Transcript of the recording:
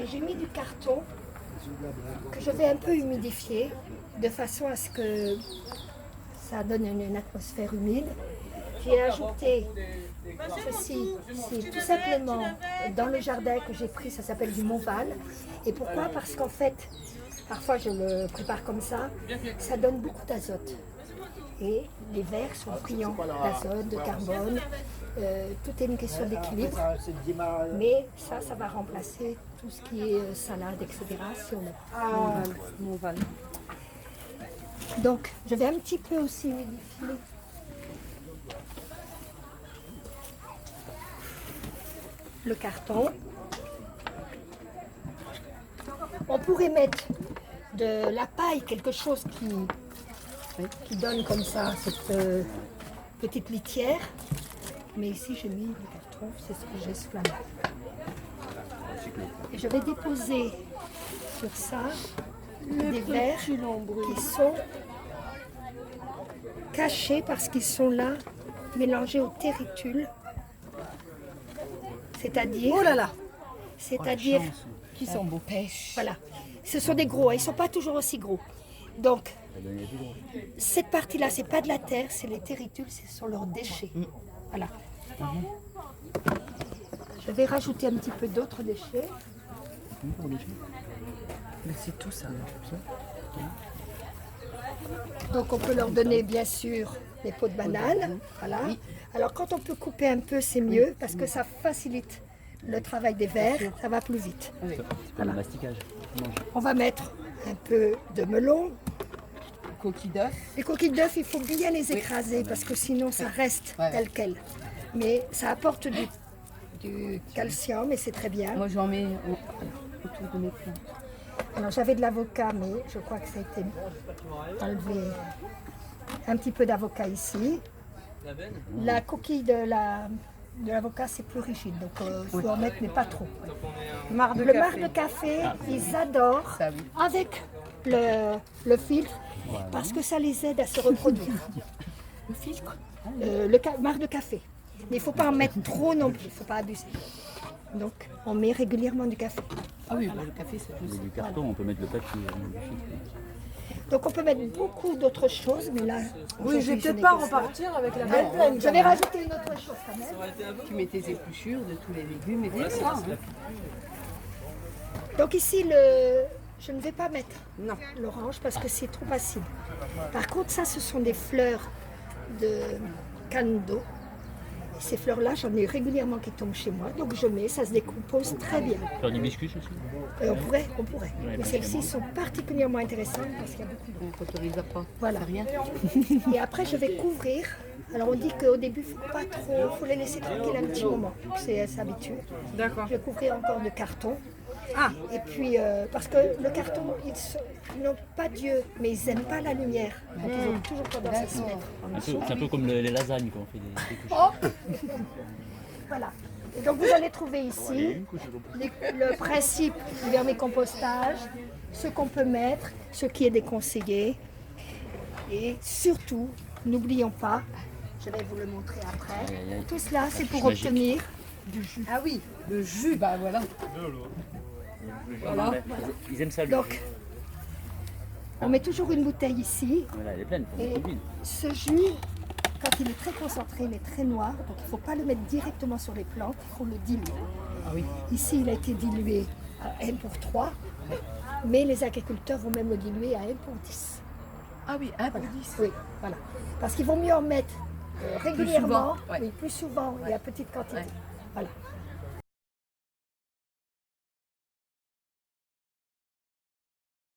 Et j'ai mis du carton que je vais un peu humidifier de façon à ce que ça donne une atmosphère humide. J'ai ajouté ceci, c'est tout simplement dans le jardin que j'ai pris, ça s'appelle du Montval. Et pourquoi? Parce qu'en fait, parfois je le prépare comme ça donne beaucoup d'azote. Et les vers sont friands d'azote, de carbone, tout est une question d'équilibre. Mais ça va remplacer tout ce qui est salade, etc. Si on met. Montval. Donc, je vais un petit peu aussi humidifier le carton. On pourrait mettre de la paille, quelque chose qui donne comme ça cette petite litière. Mais ici, j'ai mis le carton, c'est ce que j'ai sous la main. Et je vais déposer sur ça des verres qui sont cachés parce qu'ils sont là, mélangés au territul. C'est-à-dire... Oh là là! C'est-à-dire... Qui sont beaux. Pêche. Voilà. Ce sont des gros, ils ne sont pas toujours aussi gros. Donc, cette partie-là, c'est pas de la terre, c'est les territules, ce sont leurs déchets. Voilà. Je vais rajouter un petit peu d'autres déchets. Mais c'est tout ça. Donc on peut leur donner bien sûr les peaux de banane. Voilà. Alors quand on peut couper un peu, c'est mieux parce que ça facilite le travail des vers, ça va plus vite. Voilà. Le masticage. On va mettre un peu de melon. Coquille d'œuf. Les coquilles d'œuf, il faut bien les écraser parce que sinon ça reste tel quel. Mais ça apporte du calcium et c'est très bien. Moi j'en mets autour de mes plantes. Alors j'avais de l'avocat, mais je crois que ça a été enlevé. Un petit peu d'avocat ici. La coquille de l'avocat, c'est plus rigide, donc il faut en mettre, mais pas trop. Le marc de café, ils adorent Ça, oui. avec le filtre parce que ça les aide à se reproduire. Le filtre. Marc de café. Mais il ne faut pas en mettre trop non plus, il ne faut pas abuser. Donc on met régulièrement du café. Ah oui, le café c'est juste. Du carton, on peut mettre le papier. Donc on peut mettre beaucoup d'autres choses, mais là... Oui, je vais aujourd'hui, peut-être n'ai pas que ça. repartir avec la belle plaine. Je vais rajouter une autre chose quand même. Tu mets tes épluchures de tous les légumes et tout ça. Donc ici, je ne vais pas mettre l'orange parce que c'est trop acide. Par contre, ça, ce sont des fleurs de canne d'eau. Et ces fleurs-là, j'en ai régulièrement qui tombent chez moi. Donc je mets, ça se décompose très bien. Faire du biscuit aussi. On pourrait. Mais celles-ci sont particulièrement intéressantes parce qu'il y a beaucoup d'eau. On t'autorise pas. Voilà. C'est rien. Et après, je vais couvrir. Alors on dit qu'au début, il ne faut pas trop, faut les laisser tranquilles un petit moment, pour que ça s'habitue. D'accord. Je vais couvrir encore de carton. Ah. Et puis, parce que le carton, ils n'ont pas Dieu, mais ils n'aiment pas la lumière. Donc ils ont toujours tendance à se mettre en dessous. C'est un peu comme les lasagnes quand on fait des couches. Hop. Voilà. Et donc vous allez trouver ici le principe du vermicompostage, ce qu'on peut mettre, ce qui est déconseillé. Et surtout, n'oublions pas, je vais vous le montrer après, tout cela c'est pour Magique. obtenir du jus. Ah oui, le jus, bah voilà. Voilà. Ils aiment ça. le Donc, jus. on met toujours une bouteille ici. Voilà, elle est pleine. Pour Et mettre vide. ce jus, quand il est très concentré, il est très noir, donc il ne faut pas le mettre directement sur les plantes, il faut le diluer. Ah oui. Ici, il a été dilué à 1 pour 3, mais les agriculteurs vont même le diluer à 1 pour 10. Ah oui, un pour 10. Oui, voilà. Parce qu'il vaut mieux en mettre régulièrement, souvent, ouais. oui, plus souvent et à petite quantité. Ouais. Voilà.